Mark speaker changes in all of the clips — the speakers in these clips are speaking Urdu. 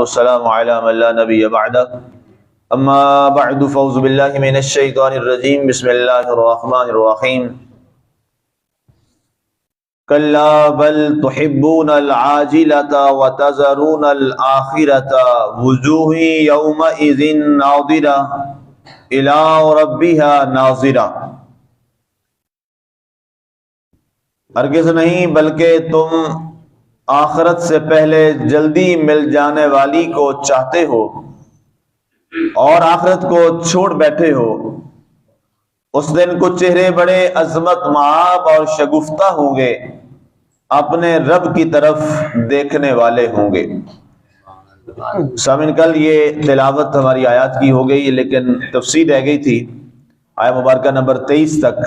Speaker 1: والسلام على من لا نبي بعده اما بعد فاعوذ بالله من الشيطان الرجيم بسم الله الرحمن الرحيم كلا بل تحبون العاجلة وتذرون الآخرة وجوه يومئذ ناظرة إلى ربها ناظرة۔ ہرگز نہیں بلکہ تم آخرت سے پہلے جلدی مل جانے والی کو چاہتے ہو اور آخرت کو چھوڑ بیٹھے ہو۔ اس دن کچھ چہرے بڑے عظمت مآب اور شگفتہ ہوں گے، اپنے رب کی طرف دیکھنے والے ہوں گے۔ سامعین، کل یہ تلاوت ہماری آیات کی ہو گئی، لیکن تفسیر رہ گئی تھی آیہ مبارکہ نمبر 23 تک۔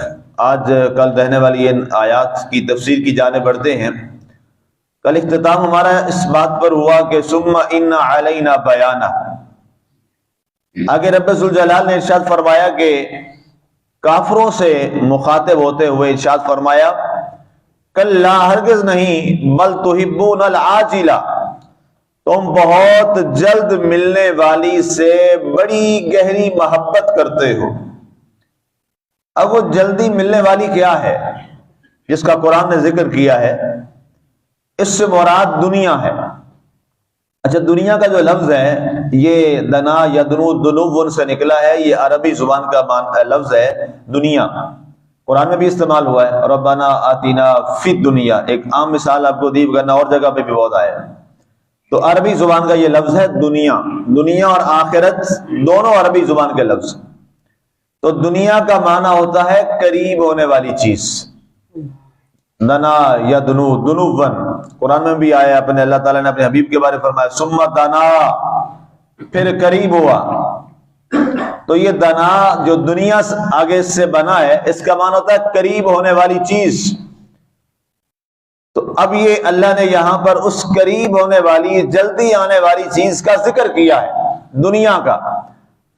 Speaker 1: آج کل رہنے والی ان آیات کی تفسیر کی جانب بڑھتے ہیں۔ کل اختتام ہمارا اس بات پر ہوا کہ ثم ان علینا بیانہ۔ آگے رب ذوالجلال نے ارشاد فرمایا کہ کافروں سے مخاطب ہوتے ہوئے ارشاد فرمایا کلا ہرگز نہیں بل تحبون العاجلہ، تم بہت جلد ملنے والی سے بڑی گہری محبت کرتے ہو۔ اب وہ جلدی ملنے والی کیا ہے جس کا قرآن نے ذکر کیا ہے؟ اس سے مراد دنیا ہے۔ اچھا، دنیا کا جو لفظ ہے یہ دنا یدنو دنون سے نکلا ہے، یہ عربی زبان کا لفظ ہے دنیا۔ قرآن میں بھی استعمال ہوا ہے، ربنا آتینا فی الدنیا، ایک عام مثال آپ کو دی کرنا، اور جگہ پہ بھی بہت آیا ہے۔ تو عربی زبان کا یہ لفظ ہے دنیا۔ دنیا اور آخرت دونوں عربی زبان کے لفظ۔ تو دنیا کا معنی ہوتا ہے قریب ہونے والی چیز، دنا یدنو دنون۔ قرآن میں بھی آیا، اپنے اللہ تعالیٰ نے اپنے حبیب کے بارے فرمایا ثم دنا، پھر قریب ہوا۔ تو یہ دنا جو دنیا آگے سے بنا ہے، اس کا معنی ہوتا ہے قریب ہونے والی چیز۔ تو اب یہ اللہ نے یہاں پر اس قریب ہونے والی، جلدی آنے والی چیز کا ذکر کیا ہے، دنیا کا۔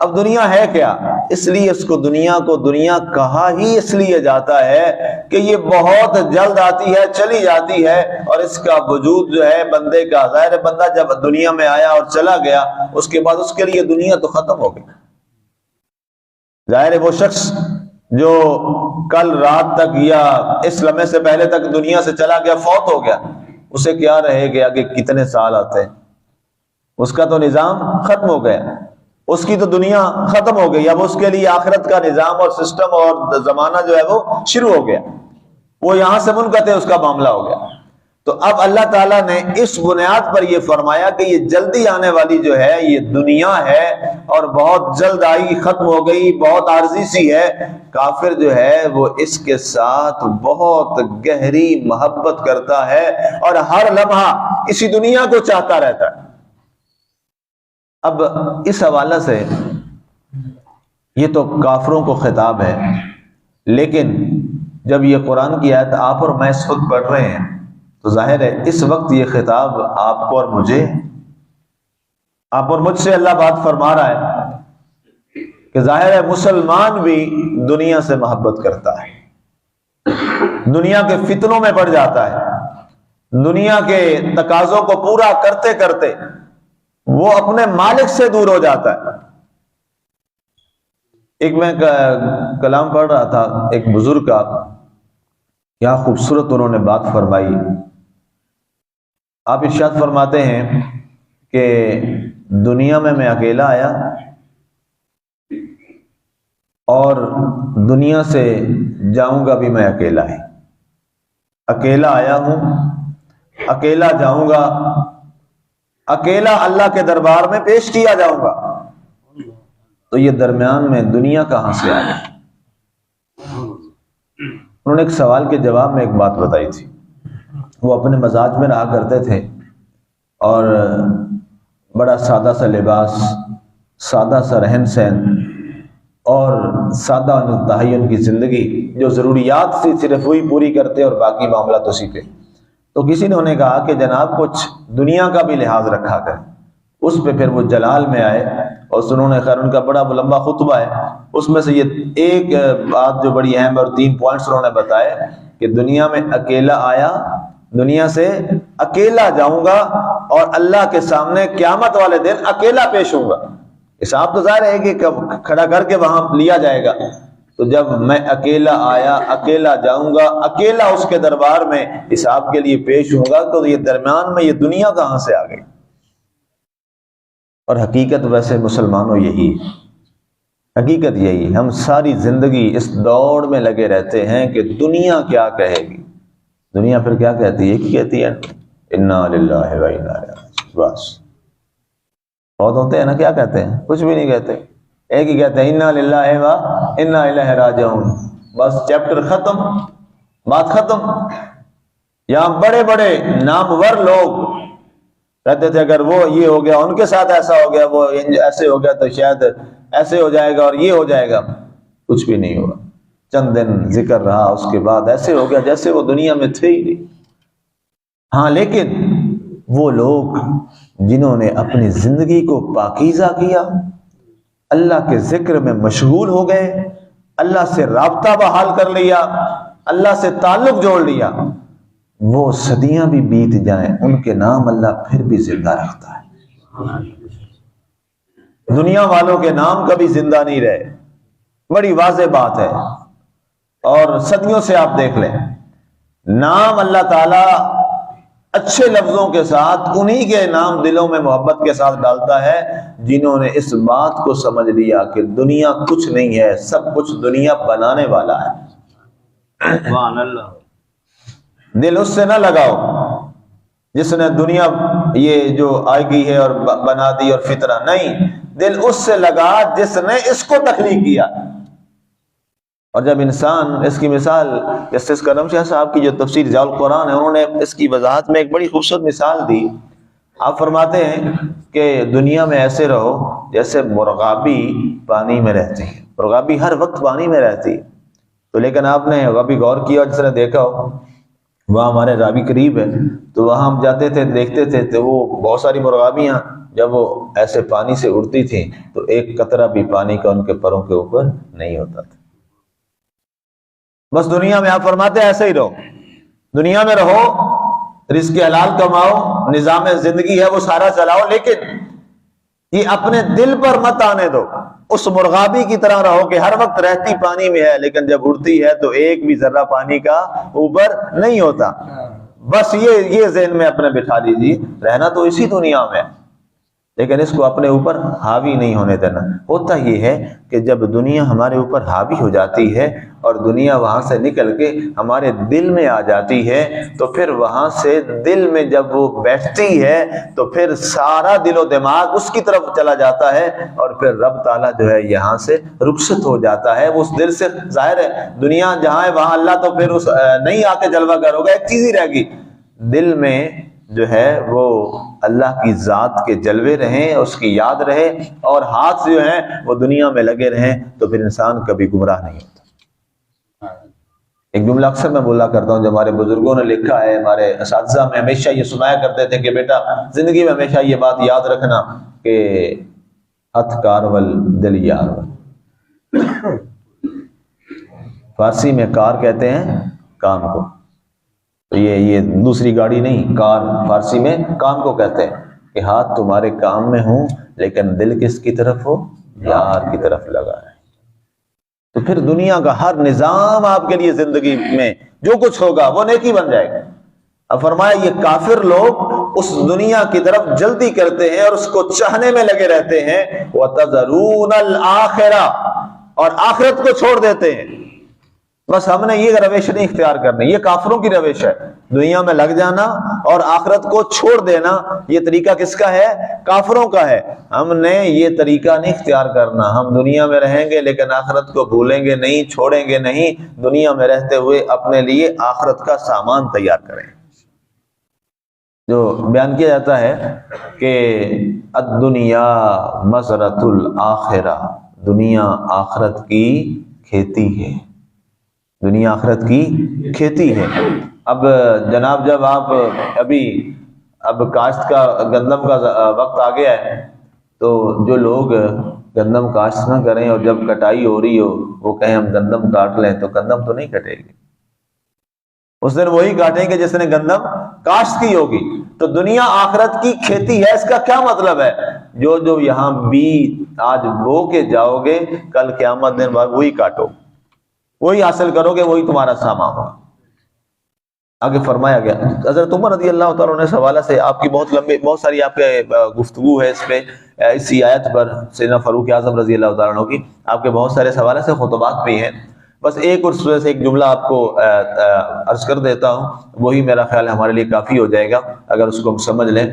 Speaker 1: اب دنیا ہے کیا؟ اس لیے اس کو دنیا کہا ہی اس لیے جاتا ہے کہ یہ بہت جلد آتی ہے، چلی جاتی ہے، اور اس کا وجود جو ہے بندے کا، ظاہر ہے بندہ جب دنیا میں آیا اور چلا گیا، اس کے بعد اس کے لیے دنیا تو ختم ہو گئی۔ ظاہر ہے وہ شخص جو کل رات تک یا اس لمحے سے پہلے تک دنیا سے چلا گیا، فوت ہو گیا، اسے کیا رہے گا کہ کتنے سال آتے ہیں؟ اس کا تو نظام ختم ہو گیا، اس کی تو دنیا ختم ہو گئی۔ اب اس کے لیے آخرت کا نظام اور سسٹم اور زمانہ جو ہے وہ شروع ہو گیا، وہ یہاں سے منقطع اس کا معاملہ ہو گیا۔ تو اب اللہ تعالیٰ نے اس بنیاد پر یہ فرمایا کہ یہ جلدی آنے والی جو ہے یہ دنیا ہے، اور بہت جلد آئی، ختم ہو گئی، بہت عارضی سی ہے۔ کافر جو ہے وہ اس کے ساتھ بہت گہری محبت کرتا ہے اور ہر لمحہ اسی دنیا کو چاہتا رہتا ہے۔ اب اس حوالے سے یہ تو کافروں کو خطاب ہے، لیکن جب یہ قرآن کی آیت آپ اور میں اس وقت پڑھ رہے ہیں تو ظاہر ہے اس وقت یہ خطاب آپ کو اور مجھے، آپ اور مجھ سے اللہ بات فرما رہا ہے کہ ظاہر ہے مسلمان بھی دنیا سے محبت کرتا ہے، دنیا کے فتنوں میں پڑ جاتا ہے، دنیا کے تقاضوں کو پورا کرتے کرتے وہ اپنے مالک سے دور ہو جاتا ہے۔ ایک میں کلام پڑھ رہا تھا ایک بزرگ کا، کیا خوبصورت انہوں نے بات فرمائی۔ آپ ارشاد فرماتے ہیں کہ دنیا میں اکیلا آیا اور دنیا سے جاؤں گا بھی میں اکیلا ہی، اکیلا آیا ہوں، اکیلا جاؤں گا، اکیلا اللہ کے دربار میں پیش کیا جاؤں گا۔ تو یہ درمیان میں دنیا کہاں سے آ گئی؟ انہوں نے ایک سوال کے جواب میں ایک بات بتائی تھی۔ وہ اپنے مزاج میں رہا کرتے تھے اور بڑا سادہ سا لباس، سادہ سا رہن سہن اور سادہ انتہائی ان کی زندگی، جو ضروریات سے صرف وہی پوری کرتے اور باقی معاملات اسی پہ۔ تو کسی نے انہیں کہا کہ جناب کچھ دنیا کا بھی لحاظ رکھا کریں۔ اس پہ پھر وہ جلال میں آئے اور انہوں نے، خیر ان کا بڑا لمبا خطبہ ہے، اس میں سے یہ ایک بات جو بڑی اہم اور 3 پوائنٹس انہوں نے بتائے کہ دنیا میں اکیلا آیا دنیا سے اکیلا جاؤں گا اور اللہ کے سامنے قیامت والے دن اکیلا پیش ہوں گا. حساب تو ظاہر ہے کہ کھڑا کر کے وہاں لیا جائے گا. تو جب میں اکیلا آیا، اکیلا جاؤں گا، اکیلا اس کے دربار میں حساب کے لیے پیش ہوں گا، تو یہ درمیان میں یہ دنیا کہاں سے آ گئی؟ اور حقیقت ویسے مسلمانوں یہی ہے، حقیقت یہی. ہم ساری زندگی اس دوڑ میں لگے رہتے ہیں کہ دنیا کیا کہے گی. دنیا پھر کیا کہتی ہے؟ کہتی ہے انا للہ و انا الیہ راجعون. بس بہت ہوتے ہیں نا، کیا کہتے ہیں؟ کچھ بھی نہیں کہتے، ایک ہی کہتے ہیں انا للہ و انا الیہ راجعون. بس چیپٹر ختم، بات ختم. یہاں بڑے بڑے نامور لوگ کہتے تھے اگر وہ یہ ہو گیا، ان کے ساتھ ایسا ہو گیا، وہ ایسے ہو گیا تو شاید ایسے ہو جائے گا اور یہ ہو جائے گا. کچھ بھی نہیں ہوگا. چند دن ذکر رہا، اس کے بعد ایسے ہو گیا جیسے وہ دنیا میں تھے ہی نہیں. ہاں، لیکن وہ لوگ جنہوں نے اپنی زندگی کو پاکیزہ کیا، اللہ کے ذکر میں مشغول ہو گئے، اللہ سے رابطہ بحال کر لیا، اللہ سے تعلق جوڑ لیا، وہ صدیاں بھی بیت جائیں ان کے نام اللہ پھر بھی زندہ رکھتا ہے. دنیا والوں کے نام کبھی زندہ نہیں رہے، بڑی واضح بات ہے. اور صدیوں سے آپ دیکھ لیں، نام اللہ تعالی اچھے لفظوں کے ساتھ انہی کے نام دلوں میں محبت کے ساتھ ڈالتا ہے جنہوں نے اس بات کو سمجھ لیا کہ دنیا کچھ نہیں ہے، سب کچھ دنیا بنانے والا ہے.
Speaker 2: سبحان اللہ.
Speaker 1: دل اس سے نہ لگاؤ جس نے دنیا یہ جو آئی گئی ہے اور بنا دی اور فطرہ، نہیں، دل اس سے لگا جس نے اس کو تخلیق کیا. اور جب انسان، اس کی مثال جسٹس کرم شاہ صاحب کی جو تفسیر ضیاء القرآن ہے، انہوں نے اس کی وضاحت میں ایک بڑی خوبصورت مثال دی. آپ فرماتے ہیں کہ دنیا میں ایسے رہو جیسے مرغابی پانی میں رہتی ہے. مرغابی ہر وقت پانی میں رہتی ہے، تو لیکن آپ نے کبھی غور کیا، جس نے دیکھا ہو، وہاں ہمارے راوی قریب ہے، تو وہاں ہم جاتے تھے، دیکھتے تھے تو وہ بہت ساری مرغابیاں جب وہ ایسے پانی سے اڑتی تھیں تو ایک قطرہ بھی پانی کا ان کے پروں کے اوپر نہیں ہوتا تھا. بس دنیا میں آپ فرماتے ہیں ایسے ہی رہو، دنیا میں رہو، رزق حلال کماؤ، نظام زندگی ہے وہ سارا چلاؤ، لیکن یہ اپنے دل پر مت آنے دو. اس مرغابی کی طرح رہو کہ ہر وقت رہتی پانی میں ہے، لیکن جب اڑتی ہے تو ایک بھی ذرہ پانی کا اوپر نہیں ہوتا. بس یہ ذہن میں اپنے بٹھا لیجیے، رہنا تو اسی دنیا میں، لیکن اس کو اپنے اوپر حاوی نہیں ہونے دینا. ہوتا یہ ہے کہ جب دنیا ہمارے اوپر حاوی ہو جاتی ہے اور دنیا وہاں سے نکل کے ہمارے دل میں آ جاتی ہے، تو پھر وہاں سے دل میں جب وہ بیٹھتی ہے تو پھر سارا دل و دماغ اس کی طرف چلا جاتا ہے، اور پھر رب تعالیٰ جو ہے یہاں سے رخصت ہو جاتا ہے. وہ اس دل سے، ظاہر ہے دنیا جہاں ہے وہاں اللہ تو پھر نہیں آ کے جلوہ گر ہوگا. ایک چیز ہی رہ گی، دل میں جو ہے وہ اللہ کی ذات کے جلوے رہیں، اس کی یاد رہے، اور ہاتھ جو ہیں وہ دنیا میں لگے رہیں، تو پھر انسان کبھی گمراہ نہیں ہوتا. ایک جملہ اکثر میں بولا کرتا ہوں، جو ہمارے بزرگوں نے لکھا ہے، ہمارے اساتذہ میں ہمیشہ یہ سنایا کرتے تھے کہ بیٹا زندگی میں ہمیشہ یہ بات یاد رکھنا کہ ہتھ کارول دل یارول. فارسی میں کار کہتے ہیں کام کو، تو یہ دوسری گاڑی نہیں، کار فارسی میں کام کو کہتے ہیں کہ ہاتھ تمہارے کام میں ہوں لیکن دل کس کی طرف ہو؟ یار کی طرف لگا ہے. تو پھر دنیا کا ہر نظام آپ کے لیے زندگی میں جو کچھ ہوگا وہ نیکی بن جائے گا. اب فرمایا یہ کافر لوگ اس دنیا کی طرف جلدی کرتے ہیں اور اس کو چاہنے میں لگے رہتے ہیں. وَتَذَرُونَ الْآخِرَةَ، اور آخرت کو چھوڑ دیتے ہیں. بس ہم نے یہ روش نہیں اختیار کرنی، یہ کافروں کی روش ہے، دنیا میں لگ جانا اور آخرت کو چھوڑ دینا. یہ طریقہ کس کا ہے؟ کافروں کا ہے. ہم نے یہ طریقہ نہیں اختیار کرنا. ہم دنیا میں رہیں گے لیکن آخرت کو بھولیں گے نہیں، چھوڑیں گے نہیں. دنیا میں رہتے ہوئے اپنے لیے آخرت کا سامان تیار کریں. جو بیان کیا جاتا ہے کہ الدنیا مزرعۃ الآخرہ، دنیا آخرت کی کھیتی ہے، دنیا آخرت کی کھیتی ہے. اب جناب جب آپ اب کاشت کا، گندم کا وقت آ گیا ہے، تو جو لوگ گندم کاشت نہ کریں اور جب کٹائی ہو رہی ہو وہ کہیں ہم گندم کاٹ لیں، تو گندم تو نہیں کٹے گی. اس دن وہی کاٹیں گے جس نے گندم کاشت کی ہوگی. تو دنیا آخرت کی کھیتی ہے. اس کا کیا مطلب ہے؟ جو جو یہاں بیج آج بو کے جاؤ گے، کل قیامت دن بعد وہی کاٹو، وہی حاصل کرو گے، وہی تمہارا سامان ہوگا. آگے فرمایا گیا حضرت عمر رضی اللہ تعالیٰ عنہ اس حوالے سے آپ کی بہت ساری آپ کے گفتگو ہے اس پہ، اسی آیت پر سیدنا فاروق اعظم رضی اللہ تعالیٰ عنہ کی آپ کے بہت سارے حوالے سے خطبات بھی ہیں. بس ایک اور سورہ سے ایک جملہ آپ کو عرض کر دیتا ہوں، وہی میرا خیال ہے ہمارے لیے کافی ہو جائے گا اگر اس کو ہم سمجھ لیں.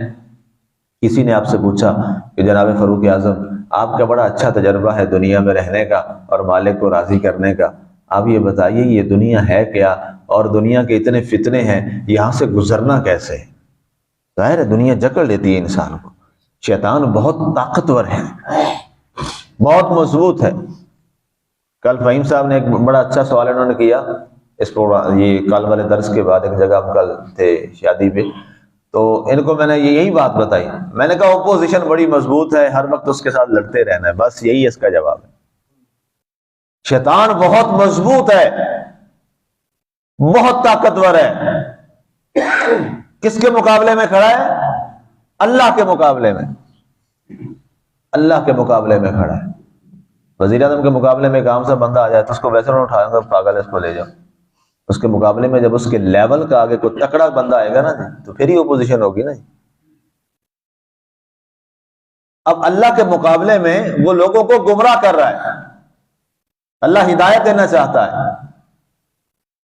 Speaker 1: کسی نے آپ سے پوچھا کہ جناب فاروق اعظم آپ کا بڑا اچھا تجربہ ہے دنیا میں رہنے کا اور مالک کو راضی کرنے کا، آپ یہ بتائیے یہ دنیا ہے کیا اور دنیا کے اتنے فتنے ہیں، یہاں سے گزرنا کیسے؟ ظاہر ہے دنیا جکڑ لیتی ہے انسان کو. شیطان بہت طاقتور ہے، بہت مضبوط ہے. کل فہیم صاحب نے ایک بڑا اچھا سوال انہوں نے کیا اس پروگرام، یہ کل والے درس کے بعد ایک جگہ ہم کل تھے شادی پہ، تو ان کو میں نے یہی بات بتائی. میں نے کہا اپوزیشن بڑی مضبوط ہے، ہر وقت اس کے ساتھ لڑتے رہنا ہے، بس یہی اس کا جواب ہے. شیطان بہت مضبوط ہے، بہت طاقتور ہے. کس کے مقابلے میں کھڑا ہے؟ اللہ کے مقابلے میں. اللہ کے مقابلے میں کھڑا ہے. وزیر اعظم کے مقابلے میں ایک عام سا بندہ آ جائے تو اس کو ویسے نہ اٹھائیں گے پاگل اس کو لے جاؤ. اس کے مقابلے میں جب اس کے لیول کا آگے کوئی تکڑا بندہ آئے گا نا جی تو پھر ہی اپوزیشن ہوگی نا جی. اب اللہ کے مقابلے میں وہ لوگوں کو گمراہ کر رہا ہے. اللہ ہدایت دینا چاہتا ہے.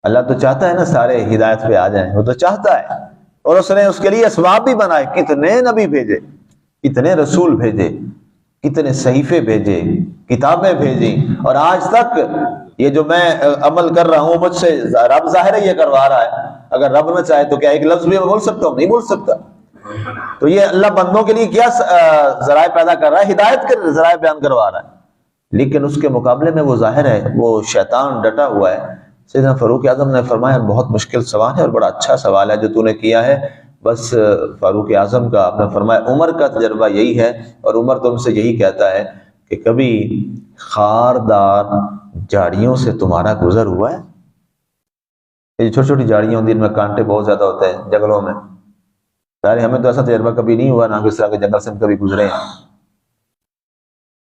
Speaker 1: اللہ تو چاہتا ہے نا سارے ہدایت پہ آ جائیں، وہ تو چاہتا ہے، اور اس نے اس کے لیے اسباب بھی بنائے. کتنے نبی بھیجے، کتنے رسول بھیجے، کتنے صحیفے بھیجے، کتابیں بھیجی، اور آج تک یہ جو میں عمل کر رہا ہوں مجھ سے رب ظاہر ہے یہ کروا رہا ہے. اگر رب نہ چاہے تو کیا ایک لفظ بھی میں بول سکتا ہوں؟ نہیں بول سکتا. تو یہ اللہ بندوں کے لیے کیا ذرائع پیدا کر رہا ہے؟ ہدایت کے ذرائع بیان کروا رہا ہے. لیکن اس کے مقابلے میں وہ ظاہر ہے وہ شیطان ڈٹا ہوا ہے. سیدنا فاروق اعظم نے فرمایا بہت مشکل سوال ہے اور بڑا اچھا سوال ہے جو تو نے کیا ہے. بس فاروق اعظم کا آپ نے فرمایا عمر کا تجربہ یہی ہے، اور عمر تم سے یہی کہتا ہے کہ کبھی خاردار جھاڑیوں سے تمہارا گزر ہوا ہے؟ یہ چھوٹی چھوٹی جھاڑیاں ہوتی ہیں، ان میں کانٹے بہت زیادہ ہوتے ہیں جنگلوں میں. ظاہر ہمیں تو ایسا تجربہ کبھی نہیں ہوا، نہ کس طرح کے جنگل سے ہم کبھی گزرے ہیں.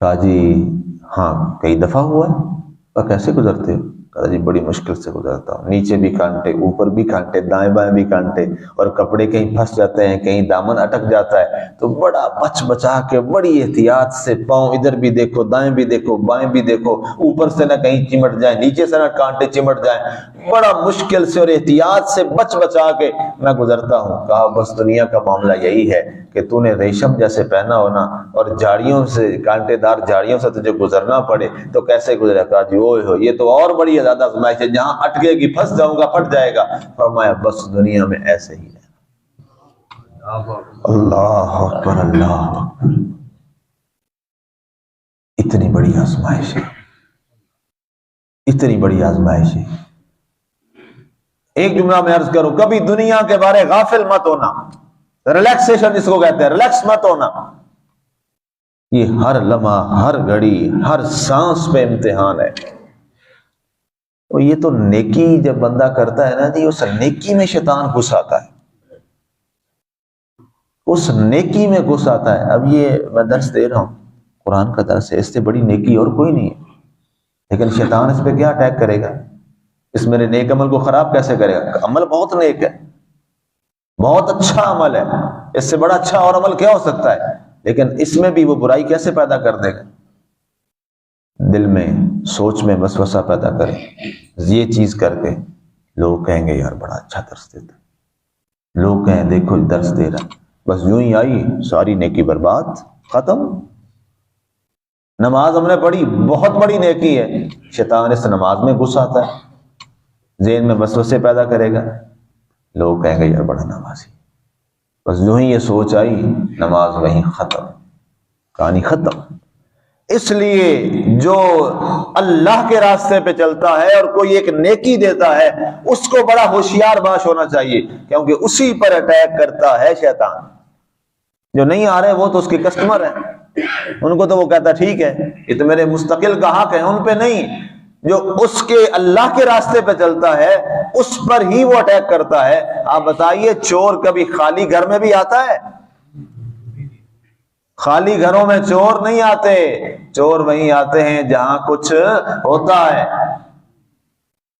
Speaker 1: کہا جی ہاں کئی دفعہ ہوا ہے. اور کیسے گزرتے ہو؟ کہا جی بڑی مشکل سے گزرتا ہوں، نیچے بھی کانٹے، اوپر بھی کانٹے، دائیں بائیں بھی کانٹے، اور کپڑے کہیں پھنس جاتے ہیں، کہیں دامن اٹک جاتا ہے تو بڑا بچ بچا کے بڑی احتیاط سے پاؤں ادھر بھی دیکھو، دائیں بھی دیکھو، بائیں بھی دیکھو، اوپر سے نہ کہیں چمٹ جائیں، نیچے سے نہ کانٹے چمٹ جائیں، بڑا مشکل سے اور احتیاط سے بچ بچا کے میں گزرتا ہوں. کہا بس دنیا کا معاملہ یہی ہے کہ تو نے ریشم جیسے پہنا ہونا اور جھاڑیوں سے، کانٹے دار جھاڑیوں سے تجھے گزرنا پڑے تو کیسے گزرے؟ کہا جی اوئے ہو یہ تو اور بڑی زیادہ آزمائش ہے، جہاں اٹکے گی پھنس جاؤں گا، پھٹ جائے گا. فرمایا بس دنیا میں ایسے ہی ہے. اللہ اکبر، اللہ اکبر. اتنی بڑی آزمائش ہے، اتنی بڑی آزمائش ہے. ایک جملہ میں عرض کروں، کبھی دنیا کے بارے غافل مت ہونا. ریلیکسیشن جس کو کہتے ہیں، ریلیکس مت ہونا. یہ ہر لمحہ، ہر گھڑی، ہر سانس پہ امتحان ہے. اور یہ تو نیکی جب بندہ کرتا ہے نا جی، اس نیکی میں شیطان گھس آتا ہے، اس نیکی میں گھس آتا ہے. اب یہ میں درس دے رہا ہوں، قرآن کا درس ہے، اس سے بڑی نیکی اور کوئی نہیں ہے. لیکن شیطان اس پہ کیا اٹیک کرے گا؟ اس میرے نیک عمل کو خراب کیسے کرے گا؟ عمل بہت نیک ہے، بہت اچھا عمل ہے، اس سے بڑا اچھا اور عمل کیا ہو سکتا ہے؟ لیکن اس میں بھی وہ برائی کیسے پیدا کر دے گا؟ دل میں، سوچ میں وسوسہ پیدا کرے. یہ چیز کر کے لوگ کہیں گے یار بڑا اچھا درس دیتا ہے، لوگ کہیں دیکھو درس دے رہا. بس یوں ہی آئی ساری نیکی برباد، ختم. نماز ہم نے پڑھی، بہت بڑی نیکی ہے، شیطان اس نماز میں گھس آتا ہے، ذہن میں وسوسے پیدا کرے گا، لوگ کہیں گے یار بڑا نمازی. بس یوں ہی یہ سوچ آئی، نماز وہیں ختم، کہانی ختم. اس لیے جو اللہ کے راستے پہ چلتا ہے اور کوئی ایک نیکی دیتا ہے اس کو بڑا ہوشیار باش ہونا چاہیے، کیونکہ اسی پر اٹیک کرتا ہے شیطان. جو نہیں آ رہے وہ تو اس کے کسٹمر ہیں، ان کو تو وہ کہتا ٹھیک ہے یہ تو میرے مستقل گاہک ہیں، ان پہ نہیں. جو اس کے اللہ کے راستے پہ چلتا ہے اس پر ہی وہ اٹیک کرتا ہے۔ آپ بتائیے چور کبھی خالی گھر میں بھی آتا ہے؟ خالی گھروں میں چور نہیں آتے، چور وہیں آتے ہیں جہاں کچھ ہوتا ہے۔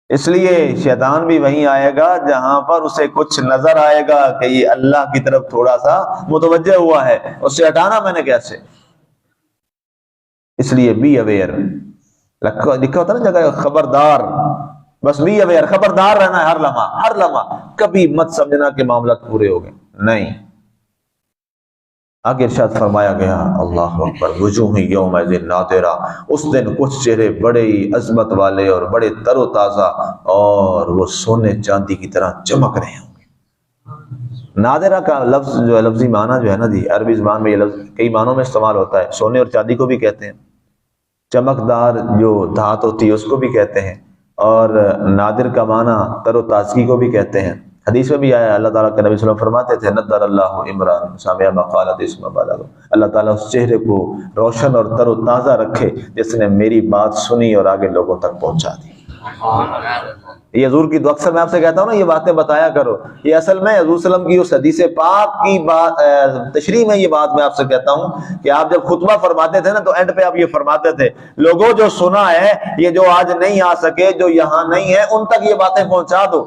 Speaker 1: اس لیے شیطان بھی وہیں آئے گا جہاں پر اسے کچھ نظر آئے گا کہ یہ اللہ کی طرف تھوڑا سا متوجہ ہوا ہے، اس سے ہٹانا میں نے کیسے۔ اس لیے بی اویئر، لکھا ہوتا نا جگہ خبردار، بس بی اویئر، خبردار رہنا ہے ہر لمحہ، کبھی مت سمجھنا کہ معاملات پورے ہو گئے، نہیں۔ آگے ارشاد فرمایا گیا، اللہ اکبر، وجوہ یومئذ ناظرہ، اس دن کچھ چہرے بڑے ہی عظمت والے اور بڑے تر و تازہ اور وہ سونے چاندی کی طرح چمک رہے ہوں گے۔ ناظرہ کا لفظ جو ہے، لفظی معنی جو ہے نا جی، عربی زبان میں یہ لفظ کئی معنوں میں استعمال ہوتا ہے، سونے اور چاندی کو بھی کہتے ہیں، چمکدار جو دھات ہوتی ہے اس کو بھی کہتے ہیں، اور نادر کا معنی تر و تازگی کو بھی کہتے ہیں۔ حدیث میں بھی آیا، اللہ تعالیٰ کے نبی صلی اللہ علیہ وسلم فرماتے تھے، نضر اللہ عمران سامع مقالۃ اسم بلغ، اللہ تعالیٰ اس چہرے کو روشن اور تر و تازہ رکھے جس نے میری بات سنی اور آگے لوگوں تک پہنچا دی۔ یہ حضور کی دعا، اکثر میں آپ سے کہتا ہوں نا یہ باتیں بتایا کرو، یہ اصل میں حضور صلی اللہ علیہ وسلم کی اس حدیث پاک کی بات تشریح میں یہ بات میں آپ سے کہتا ہوں کہ آپ جب خطبہ فرماتے تھے نا تو اینڈ پہ آپ یہ فرماتے تھے، لوگوں جو سنا ہے، یہ جو آج نہیں آ سکے، جو یہاں نہیں ہے، ان تک یہ باتیں پہنچا دو۔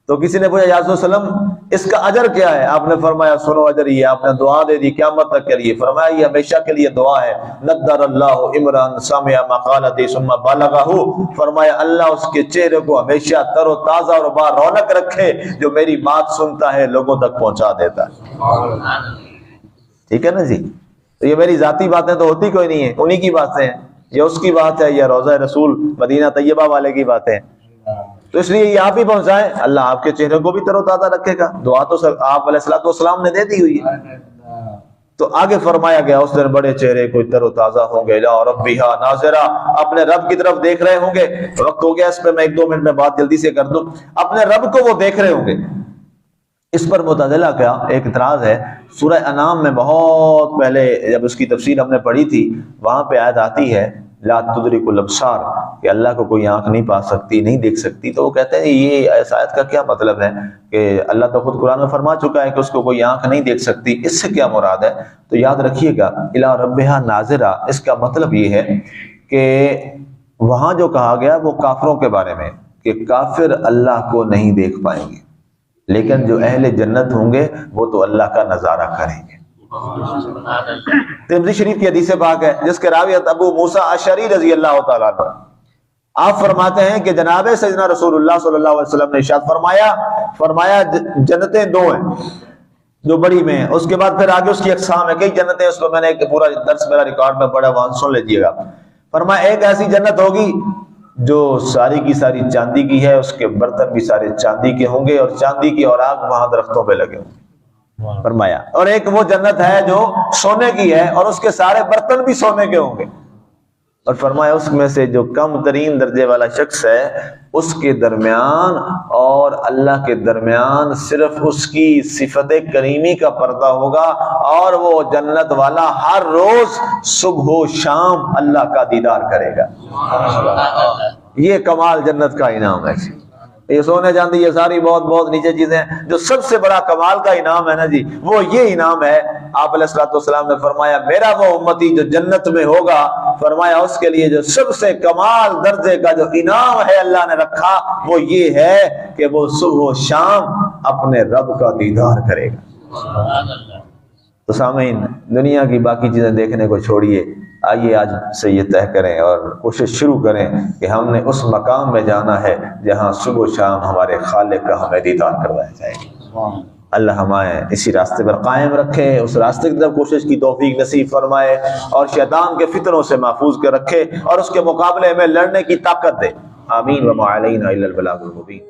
Speaker 1: تو کسی نے پوچھا یا رسول اللہ علیہ وسلم اس کا اجر کیا ہے؟ آپ نے فرمایا سنو اجر یہ، آپ نے دعا دے دی قیامت تک کے لیے، فرمایا یہ ہمیشہ کے لیے دعا ہے، نضر اللہ عمران سمع مقالتی ثم بلغہ، فرمایا اللہ اس کے چہرے کو ہمیشہ تر و تازہ اور با رونق رکھے جو میری بات سنتا ہے، لوگوں تک پہنچا دیتا ہے۔ ٹھیک ہے نا جی؟ تو یہ میری ذاتی باتیں تو ہوتی کوئی نہیں ہے، انہی کی باتیں ہیں، یہ اس کی بات ہے، یہ روضہ رسول مدینہ طیبہ والے کی باتیں ہیں، تو اس لیے یہ آپ ہی پہنچائیں، اللہ آپ کے چہرے کو بھی تر و تازہ رکھے گا۔ دعا تو آپ علیہ السلام نے دے دی ہوئی ہے۔ تو آگے فرمایا گیا اس دن بڑے چہرے کوئی تر و تازہ ہوں گے، الی ربہا ناظرہ، اپنے رب کی طرف دیکھ رہے ہوں گے۔ وقت ہو گیا اس پہ میں 1-2 منٹ میں بات جلدی سے کر دوں، اپنے رب کو وہ دیکھ رہے ہوں گے۔ اس پر معتزلہ کا ایک اعتراض ہے، سورہ انعام میں بہت پہلے جب اس کی تفسیر ہم نے پڑھی تھی، وہاں پہ آیت آتی ہے لا تدرک الابصار، کہ اللہ کو کوئی آنکھ نہیں پا سکتی، نہیں دیکھ سکتی۔ تو وہ کہتے ہیں یہ اس آیت کا کیا مطلب ہے کہ اللہ تو خود قرآن میں فرما چکا ہے کہ اس کو کوئی آنکھ نہیں دیکھ سکتی، اس سے کیا مراد ہے؟ تو یاد رکھیے گا الی ربہا ناظرہ، اس کا مطلب یہ ہے کہ وہاں جو کہا گیا وہ کافروں کے بارے میں کہ کافر اللہ کو نہیں دیکھ پائیں گے، لیکن جو اہل جنت ہوں گے وہ تو اللہ کا نظارہ کریں گے۔ ترمذی شریف کی حدیث پاک ہے جس کے راوی ابو موسیٰ اشعری رضی اللہ تعالیٰ عنہ، آپ فرماتے ہیں کہ جناب سیدنا رسول اللہ صلی اللہ علیہ وسلم نے ارشاد فرمایا جنتیں 2 ہیں جو بڑی میں ہیں، اس کے بعد پھر آگے اس کی اقسام ہے، کئی جنتیں، اس کو میں نے ایک پورا درس میرا ریکارڈ میں پڑھا، وہاں سن لیجیے گا۔ فرمایا ایک ایسی جنت ہوگی جو ساری کی ساری چاندی کی ہے، اس کے برتن بھی سارے چاندی کے ہوں گے اور چاندی کی اوراق وہاں درختوں پہ لگے ہوں گے۔ فرمایا اور ایک وہ جنت ہے جو سونے کی ہے اور اس کے سارے برتن بھی سونے کے ہوں گے، اور فرمایا اس میں سے جو کم ترین درجے والا شخص ہے اس کے درمیان اور اللہ کے درمیان صرف اس کی صفت کریمی کا پردہ ہوگا، اور وہ جنت والا ہر روز صبح و شام اللہ کا دیدار کرے گا۔ یہ کمال جنت کا انعام ہے۔ یہ سونے چاندی یہ ساری بہت بہت نیچے چیزیں ہیں، جو سب سے بڑا کمال کا انعام ہے نا جی، وہ یہ انعام ہے۔ آپ علیہ الصلوۃ والسلام نے فرمایا میرا وہ امتی جو جنت میں ہوگا، فرمایا اس کے لیے جو سب سے کمال درجے کا جو انعام ہے اللہ نے رکھا وہ یہ ہے کہ وہ صبح و شام اپنے رب کا دیدار کرے گا۔ تو سامعین، دنیا کی باقی چیزیں دیکھنے کو چھوڑیے، آئیے آج سے یہ طے کریں اور کوشش شروع کریں کہ ہم نے اس مقام میں جانا ہے جہاں صبح و شام ہمارے خالق کا ہمیں دیدار کروایا جائے گا۔ اللہ ہمیں اسی راستے پر قائم رکھے، اس راستے کی طرف کوشش کی توفیق نصیب فرمائے، اور شیطان کے فتنوں سے محفوظ کر رکھے، اور اس کے مقابلے میں لڑنے کی طاقت دے۔ آمین۔ وما علینا الا البلاغ المبین۔